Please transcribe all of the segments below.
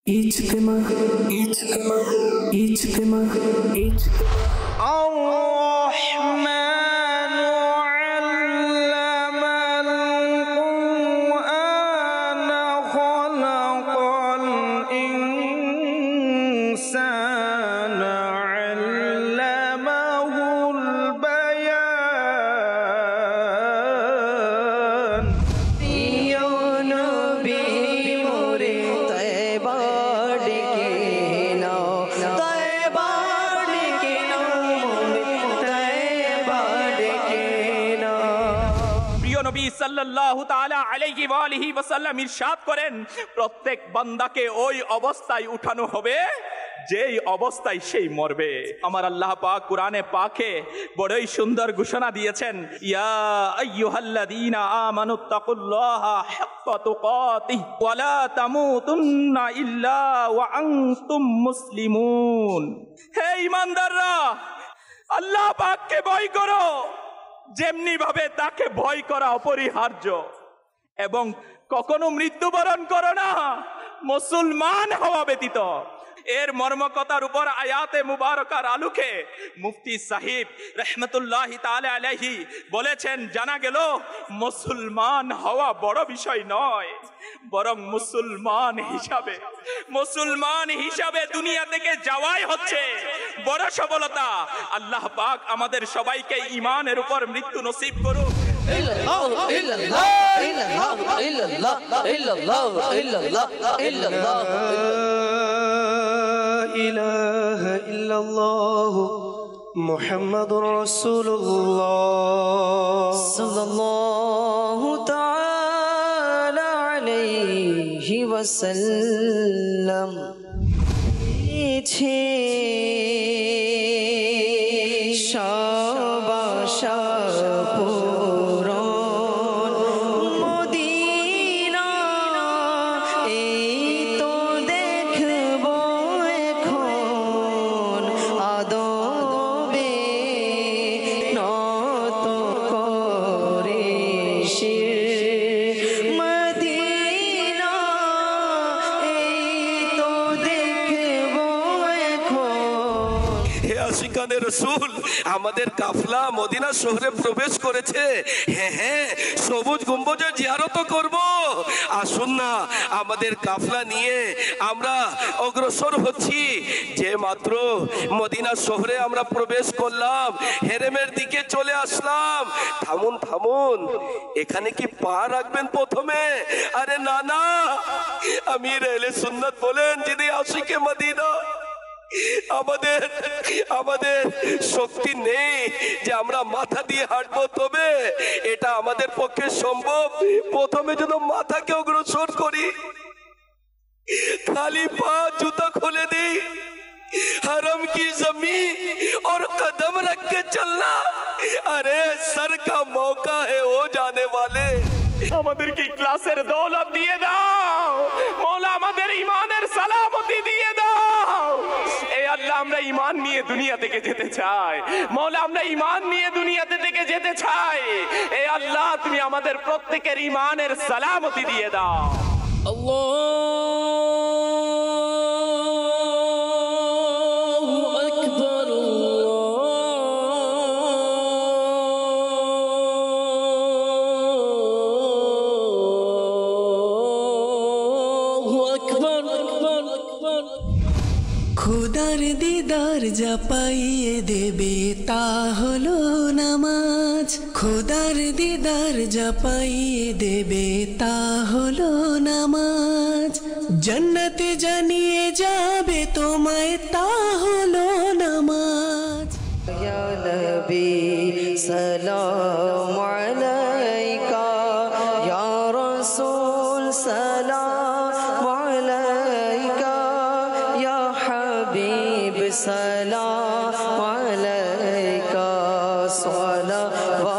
ইজতেমা ইজতেমা ইজতেমা ইজতেমা নবী সাল্লাল্লাহু তাআলা আলাইহি ওয়া আলিহি ওয়াসাল্লাম ইরশাদ করেন, প্রত্যেক বান্দাকে ওই অবস্থায় উঠানো হবে যেই অবস্থায় সেই মরবে। আমার আল্লাহ পাক কুরআনে পাকে বড়ই সুন্দর ঘোষণা দিয়েছেন, ইয়া আইয়ুহাল্লাযীনা আমানুত্তাকুল্লাহা হাক্কা তুকাতিহি ওয়া লা তামুতুন্না ইল্লা ওয়া আনতুম মুসলিমুন। হে ঈমানদাররা, আল্লাহ পাককে ভয় করো যেমনি ভাবে তাকে ভয় করা অপরিহার্য, এবং কখনো মৃত্যুবরণ করো না মুসলমান হওয়া ব্যতীত। এর মর্মকতার উপর আয়াতে মুবারকার আলোকে মুফতি সাহিব রাহমাতুল্লাহি তাআলা আলাইহি বলেছেন, জানা গেল মুসলমান হওয়া বড় বিষয় নয়, বরং মুসলমান হিসাবে দুনিয়া থেকে যাওয়াই হচ্ছে বড় সফলতা। আল্লাহ পাক আমাদের সবাইকে ঈমানের উপর মৃত্যু নসিব করুক। মুহাম্মাদুর রাসূলুল্লাহ সাল্লাল্লাহু তাআলা আলাইহি ওয়াসাল্লাম। শাবাশা রসুল, আমাদের কাফলা মদিনা শহরে প্রবেশ করেছে। হ্যাঁ, সবুজ গম্বুজের জিয়ারত করব। আসুন না, আমাদের কাফলা নিয়ে আমরা অগ্রসর হচ্ছি। যে মাত্র মদিনা শহরে আমরা প্রবেশ করলাম, হেরেমের দিকে চলে আসলাম। থামুন, এখানে কি পা রাখবেন প্রথমে? আরে না, আমির আহলে সুন্নাত বলেন, যিনি আশিকে মদিনা, আমাদের শক্তি নেই যে আমরা মাথা দিয়ে হাঁটবো, তবে এটা আমাদের পক্ষে সম্ভব। প্রথমে যেন মাথাকে অগ্রসর করি, খালি পা জুতা খুলে দিই, हरम की जमीन और कदम रख के चलना। अरे सर का मौका है वो जाने वाले। আমাদেরকে ইখলাসের দৌলত দিয়ে দাও মওলা, আমাদের ঈমানের সালামতি দিয়ে দাও। এই আল্লাহ, আমরা ঈমান নিয়ে দুনিয়া থেকে যেতে চাই মওলা, আমরা ঈমান নিয়ে দুনিয়াতে থেকে যেতে চাই। এই আল্লাহ, তুমি আমাদের প্রত্যেকের ঈমানের সালামতি দিয়ে দাও। খুদার দিদার যা পাইয়ে দেবে তা হলো নামাজ। খুদার দিদার যা পাইয়ে দেবে তা হলো নামাজ। জান্নাতে জানিয়ে যাবে তোমায় তা হলো নামাজ। ইয়া নবী সালাম আলাইকা, ইয়া রাসূল সালাম আলাইকা, ইয়া হাবিব সালাম আলাইকা, সালাওয়াতুল্লাহ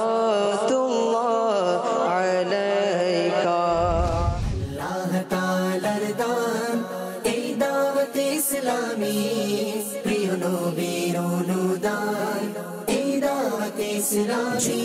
আলাইকা। আল্লাহ তাআলার দান এই দাওয়াত ইসলামী, প্রিয় নবীর অনুদান এই দাওয়াত ইসলামী।